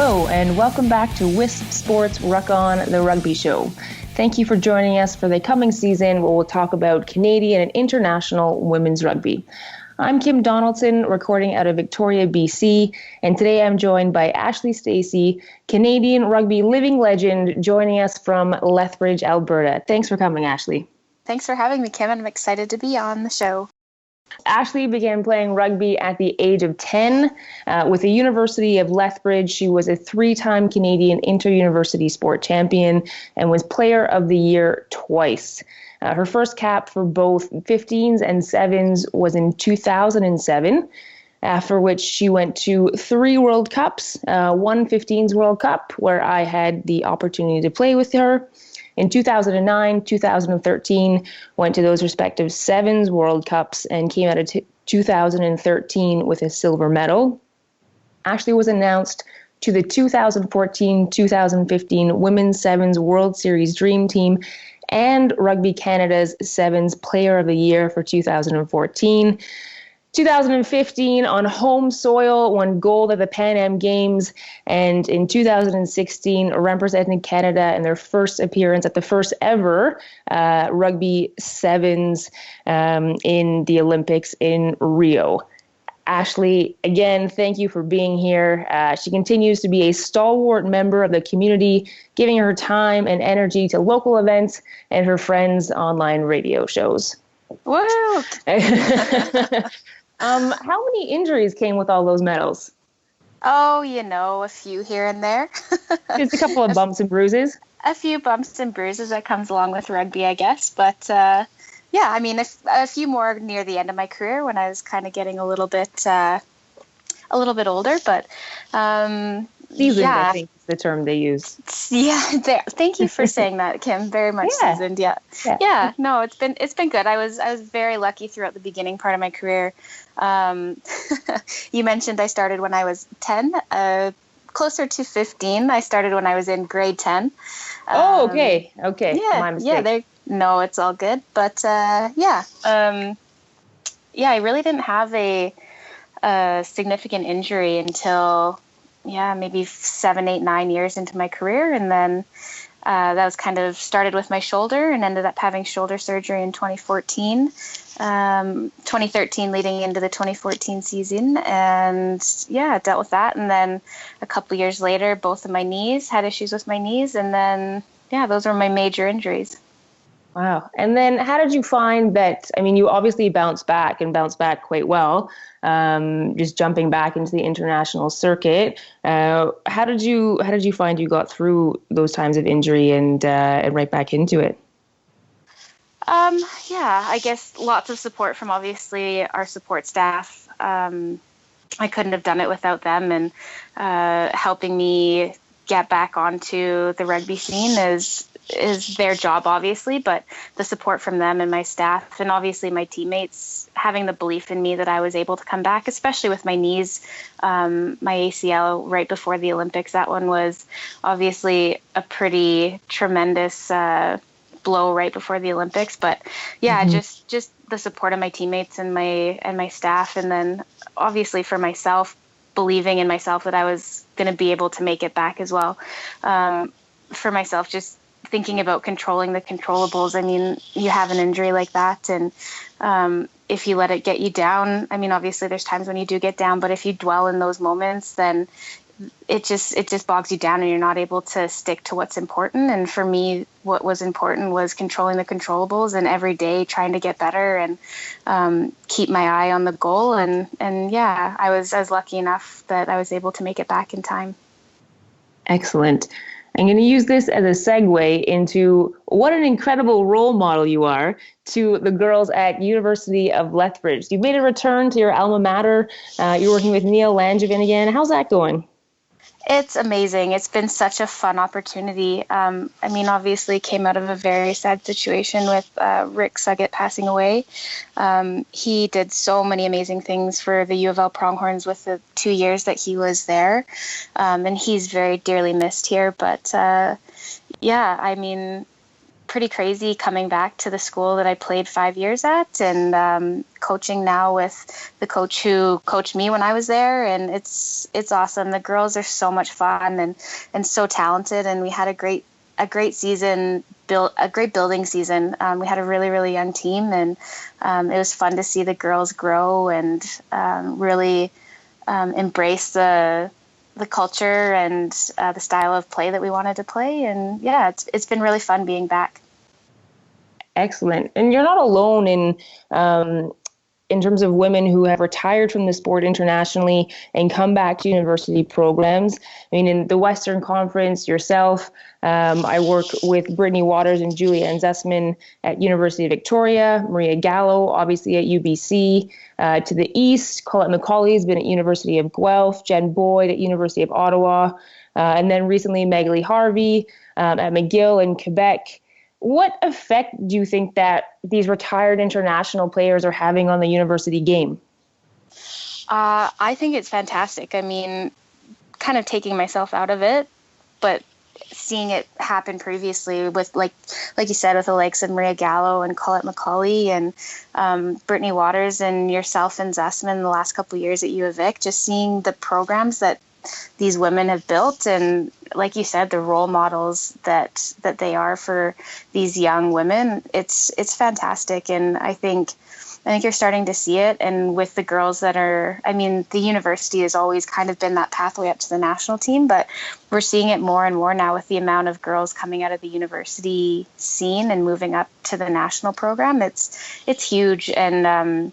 Hello, and welcome back to Wisp Sports Ruck On, the Rugby Show. Thank you for joining us for the coming season where we'll talk about Canadian and international women's rugby. I'm Kim Donaldson, recording out of Victoria, BC, and today I'm joined by Ashley Steacy, Canadian rugby living legend, joining us from Lethbridge, Alberta. Thanks for coming, Ashley. Thanks for having me, Kim. I'm excited to be on the show. Ashley began playing rugby at the age of 10 with the University of Lethbridge. She was a three-time Canadian inter-university sport champion and was Player of the Year twice. Her first cap for both 15s and 7s was in 2007, after which she went to 3 World Cups, one 15s World Cup, where I had the opportunity to play with her. In 2009, 2013, went to those respective 7s World Cups and came out of 2013 with a silver medal. Ashley was announced to the 2014-2015 Women's 7s World Series Dream Team and Rugby Canada's 7s Player of the Year for 2014. 2015, on home soil, won gold at the Pan Am Games, and in 2016 represented Canada in their first appearance at the first ever Rugby Sevens in the Olympics in Rio. Ashley, again, thank you for being here. She continues to be a stalwart member of the community, giving her time and energy to local events and her friends' online radio shows. Woo! How many injuries came with all those medals? Oh, a few here and there. Just a couple of bumps and bruises? A few bumps and bruises that comes along with rugby, I guess. But, a few more near the end of my career when I was kind of getting a little bit older. But, seasoned, I think is the term they use. Yeah, thank you for saying that, Kim. Very much seasoned. Yeah. No, it's been good. I was very lucky throughout the beginning part of my career. You mentioned I started when I was 10, closer to 15. I started when I was in grade 10. Okay. Yeah, my mistake. No, it's all good. But I really didn't have a significant injury until maybe 7, 8, 9 years into my career. And then that was kind of started with my shoulder and ended up having shoulder surgery in 2014, 2013 leading into the 2014 season. And dealt with that. And then a couple years later, both of my knees, had issues with my knees. And then, those were my major injuries. Wow. And then how did you find that? I mean, you obviously bounced back quite well, just jumping back into the international circuit. How did you find you got through those times of injury and right back into it? I guess lots of support from obviously our support staff. I couldn't have done it without them, and helping me get back onto the rugby scene is their job, obviously, but the support from them and my staff and obviously my teammates having the belief in me that I was able to come back, especially with my knees, my ACL right before the Olympics. That one was obviously a pretty tremendous blow right before the Olympics. But just the support of my teammates and my staff, and then obviously for myself, believing in myself that I was going to be able to make it back as well. For myself, just thinking about controlling the controllables. I mean, you have an injury like that, and if you let it get you down, I mean, obviously there's times when you do get down, but if you dwell in those moments, then it just bogs you down and you're not able to stick to what's important. And for me, what was important was controlling the controllables and every day trying to get better and keep my eye on the goal. And I was lucky enough that I was able to make it back in time. Excellent. I'm going to use this as a segue into what an incredible role model you are to the girls at University of Lethbridge. You've made a return to your alma mater. You're working with Neil Langevin again. How's that going? It's amazing. It's been such a fun opportunity. Obviously came out of a very sad situation with Rick Suggett passing away. He did so many amazing things for the U of L Pronghorns with the 2 years that he was there. And he's very dearly missed here. But pretty crazy coming back to the school that I played 5 years at, and coaching now with the coach who coached me when I was there. And it's awesome. The girls are so much fun and so talented. And we had a great season, a great building season. We had a really, really young team, and it was fun to see the girls grow and really embrace the culture and the style of play that we wanted to play. And yeah, it's been really fun being back. Excellent. And you're not alone in terms of women who have retired from the sport internationally and come back to university programs. I mean, in the Western Conference, yourself, I work with Brittany Waters and Julianne Zussman at University of Victoria, Maria Gallo, obviously at UBC. To the east, Colette McCauley has been at University of Guelph, Jen Boyd at University of Ottawa, and then recently Magali Harvey at McGill in Quebec. What effect do you think that these retired international players are having on the university game? I think it's fantastic. I mean, kind of taking myself out of it, but seeing it happen previously with, like you said, with the likes of Maria Gallo and Colette McCauley and Brittany Waters and yourself and Zussman the last couple of years at U of Vic, just seeing the programs that these women have built, and like you said, the role models that they are for these young women, it's fantastic. And I think you're starting to see it. And with the girls that are, I mean, the university has always kind of been that pathway up to the national team, but we're seeing it more and more now with the amount of girls coming out of the university scene and moving up to the national program. It's huge. And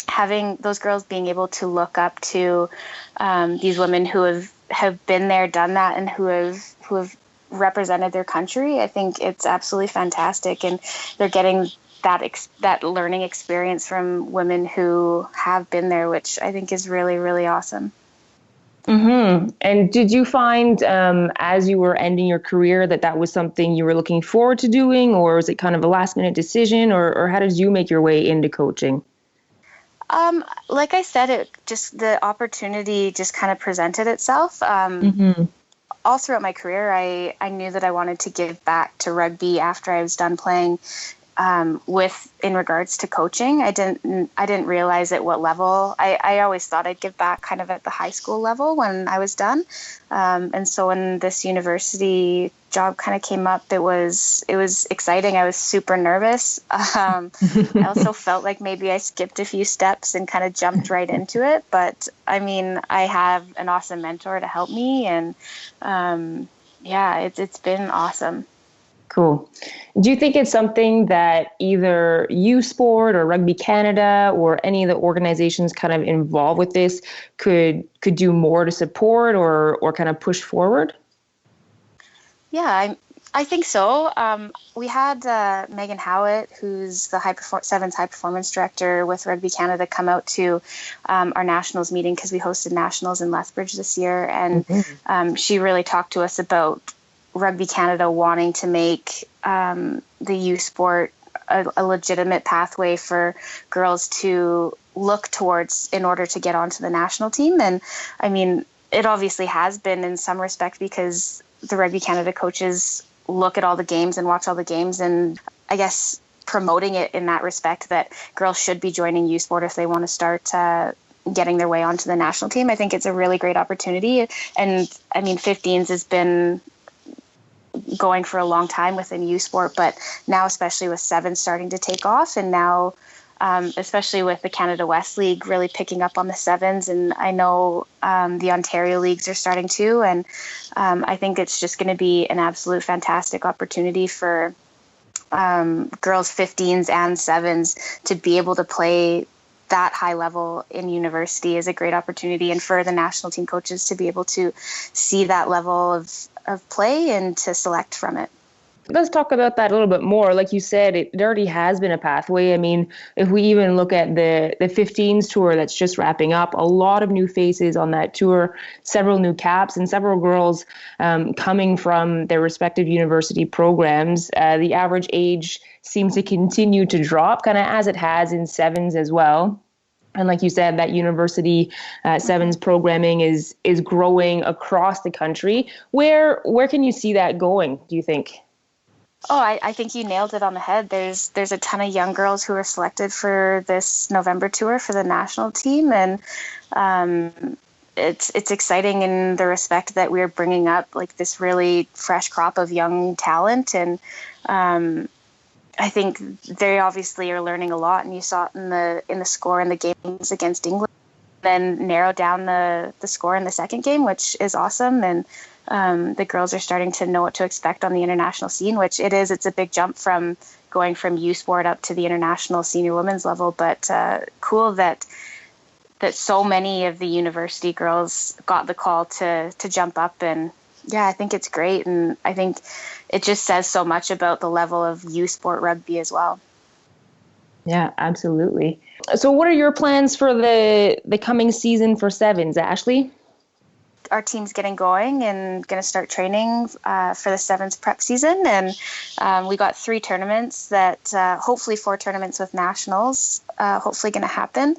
having those girls being able to look up to these women who have been there, done that, and who have represented their country, I think it's absolutely fantastic. And they're getting that learning experience from women who have been there, which I think is really, really awesome. Mm-hmm. And did you find as you were ending your career that was something you were looking forward to doing, or was it kind of a last minute decision, or how did you make your way into coaching? Like I said, the opportunity just kind of presented itself. All throughout my career, I knew that I wanted to give back to rugby after I was done playing. In regards to coaching, I didn't realize at what level. I always thought I'd give back kind of at the high school level when I was done. And so when this university job kind of came up, it was exciting. I was super nervous. I also felt like maybe I skipped a few steps and kind of jumped right into it. But I mean, I have an awesome mentor to help me, and it's been awesome. Cool. Do you think it's something that either U Sport or Rugby Canada or any of the organizations kind of involved with this could do more to support or kind of push forward? Yeah, I think so. We had Megan Howitt, who's the Sevens high performance director with Rugby Canada, come out to our nationals meeting, because we hosted nationals in Lethbridge this year, and she really talked to us about Rugby Canada wanting to make the youth sport a legitimate pathway for girls to look towards in order to get onto the national team. And I mean, it obviously has been in some respect, because the Rugby Canada coaches look at all the games and watch all the games, and I guess promoting it in that respect, that girls should be joining youth sport if they want to start getting their way onto the national team. I think it's a really great opportunity. And I mean, 15s has been going for a long time within youth sport, but now especially with sevens starting to take off, and now especially with the Canada West League really picking up on the sevens, and I know the Ontario leagues are starting to, and I think it's just going to be an absolute fantastic opportunity for girls 15s and sevens to be able to play that high level in university is a great opportunity, and for the national team coaches to be able to see that level of play and to select from it. Let's talk about that a little bit more. Like you said, it already has been a pathway. I mean, if we even look at the 15s tour that's just wrapping up, a lot of new faces on that tour, several new caps, and several girls coming from their respective university programs. The average age seems to continue to drop, kind of as it has in sevens as well. And like you said, that university sevens programming is growing across the country. Where can you see that going, do you think? Oh, I think you nailed it on the head. There's a ton of young girls who are selected for this November tour for the national team, and it's exciting in the respect that we're bringing up like this really fresh crop of young talent, and I think they obviously are learning a lot, and you saw it in the score in the games against England. Then narrow down the score in the second game, which is awesome, and the girls are starting to know what to expect on the international scene, which it's a big jump from going from U Sport up to the international senior women's level, but cool that so many of the university girls got the call to jump up. And yeah, I think it's great, and I think it just says so much about the level of U Sport rugby as well. Yeah, absolutely. So what are your plans for the coming season for sevens, Ashley? Our team's getting going and going to start training for the sevens prep season. And we got 3 tournaments that hopefully 4 tournaments with nationals, hopefully going to happen.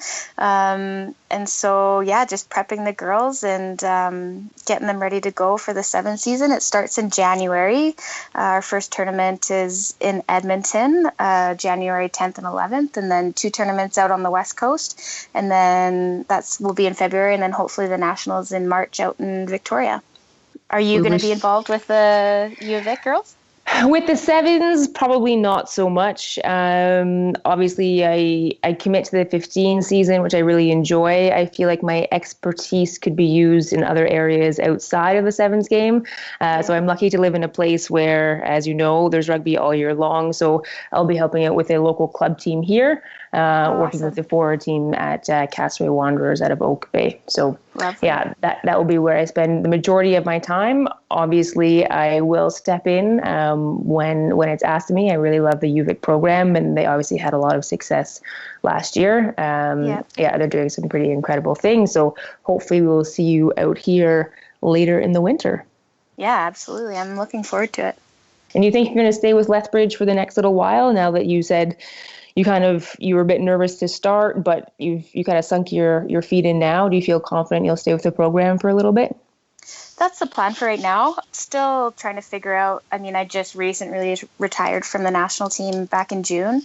And so, yeah, just prepping the girls and getting them ready to go for the 7th season. It starts in January. Our first tournament is in Edmonton, January 10th and 11th, and then 2 tournaments out on the West Coast. And then will be in February, and then hopefully the nationals in March out in Victoria. Are you going to be involved with the U of Vic girls? With the sevens, probably not so much. Obviously, I commit to the 15 season, which I really enjoy. I feel like my expertise could be used in other areas outside of the sevens game. So I'm lucky to live in a place where, as you know, there's rugby all year long. So I'll be helping out with a local club team here, working with the forward team at Castaway Wanderers out of Oak Bay. So lovely. Yeah, that will be where I spend the majority of my time. Obviously, I will step in when it's asked of me. I really love the UVic program, and they obviously had a lot of success last year. Yeah, they're doing some pretty incredible things. So hopefully we'll see you out here later in the winter. Yeah, absolutely. I'm looking forward to it. And you think you're going to stay with Lethbridge for the next little while, now that you said you were a bit nervous to start, but you kind of sunk your feet in now? Do you feel confident you'll stay with the program for a little bit? That's the plan for right now. Still trying to figure out, I mean, I just recently retired from the national team back in June,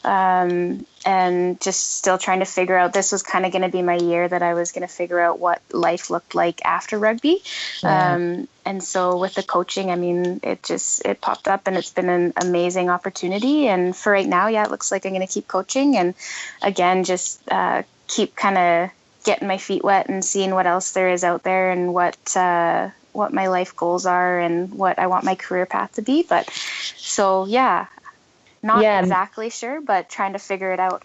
and just still trying to figure out, this was kind of going to be my year that I was going to figure out what life looked like after rugby. Yeah. And so with the coaching, I mean, it popped up, and it's been an amazing opportunity. And for right now, yeah, it looks like I'm going to keep coaching, and again, just keep kind of getting my feet wet and seeing what else there is out there, and what my life goals are, and what I want my career path to be. But so, yeah, not exactly sure, but trying to figure it out.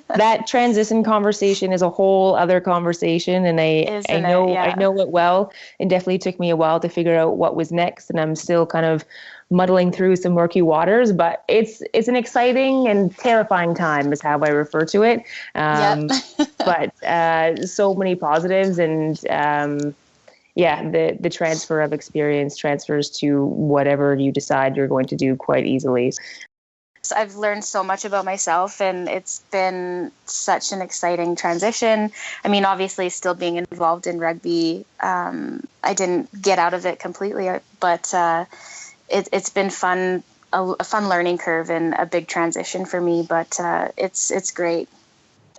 That transition conversation is a whole other conversation, and I know it well. It definitely took me a while to figure out what was next, and I'm still kind of muddling through some murky waters, but it's an exciting and terrifying time is how I refer to it. But so many positives, and the transfer of experience transfers to whatever you decide you're going to do quite easily. So I've learned so much about myself, and it's been such an exciting transition. I mean, obviously still being involved in rugby, I didn't get out of it completely, but it's been fun, a fun learning curve, and a big transition for me, but it's great.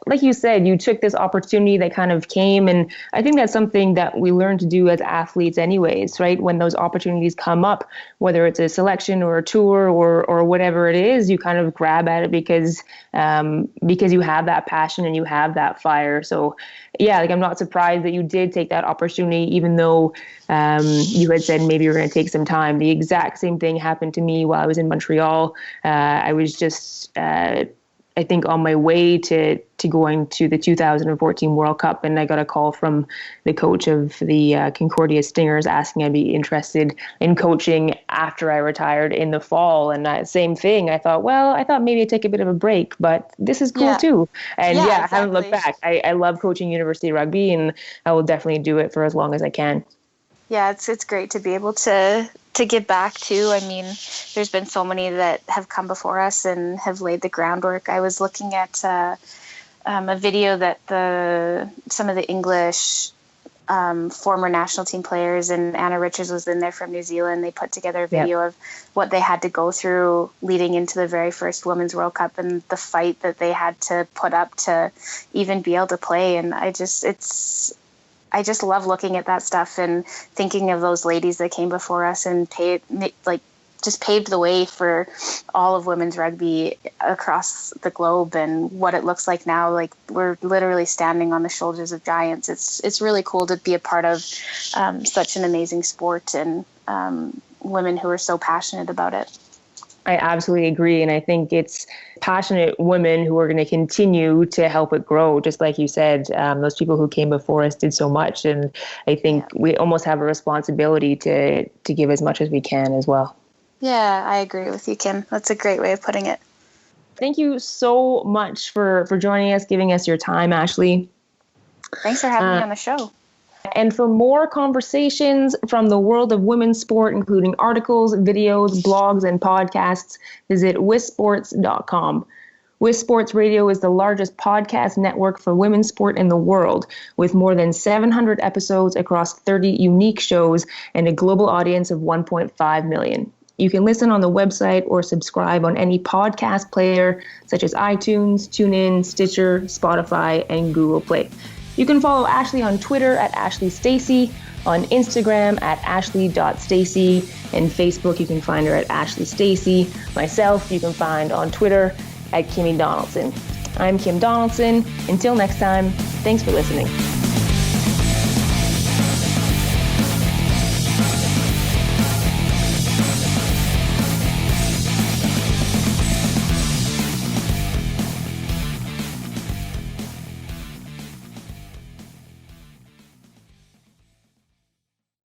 Like you said, you took this opportunity that kind of came, and I think that's something that we learn to do as athletes anyways, right? When those opportunities come up, whether it's a selection or a tour or whatever it is, you kind of grab at it because you have that passion and you have that fire. So yeah, like I'm not surprised that you did take that opportunity, even though you had said maybe you're going to take some time. The exact same thing happened to me while I was in Montreal. I was just I think on my way to going to the 2014 World Cup, and I got a call from the coach of the Concordia Stingers asking I'd be interested in coaching after I retired in the fall. And same thing. I thought maybe I'd take a bit of a break, but this is cool too. And exactly. I haven't looked back. I love coaching university rugby, and I will definitely do it for as long as I can. Yeah, it's great to be able to give back too. I mean, there's been so many that have come before us and have laid the groundwork. I was looking at a video that some of the English former national team players, and Anna Richards was in there from New Zealand. They put together a video of what they had to go through leading into the very first Women's World Cup and the fight that they had to put up to even be able to play. And I just love looking at that stuff and thinking of those ladies that came before us and just paved the way for all of women's rugby across the globe, and what it looks like now. Like, we're literally standing on the shoulders of giants. It's really cool to be a part of such an amazing sport, and women who are so passionate about it. I absolutely agree. And I think it's passionate women who are going to continue to help it grow. Just like you said, those people who came before us did so much. And I think we almost have a responsibility to give as much as we can as well. Yeah, I agree with you, Kim. That's a great way of putting it. Thank you so much for joining us, giving us your time, Ashley. Thanks for having me on the show. And for more conversations from the world of women's sport, including articles, videos, blogs, and podcasts, visit wisports.com. WIS Sports Radio is the largest podcast network for women's sport in the world, with more than 700 episodes across 30 unique shows and a global audience of 1.5 million. You can listen on the website or subscribe on any podcast player such as iTunes, TuneIn, Stitcher, Spotify, and Google Play. You can follow Ashley on Twitter at Ashley Steacy, on Instagram at ashley.stacy, and Facebook you can find her at Ashley Steacy. Myself you can find on Twitter at Kimmy Donaldson. I'm Kim Donaldson. Until next time, thanks for listening.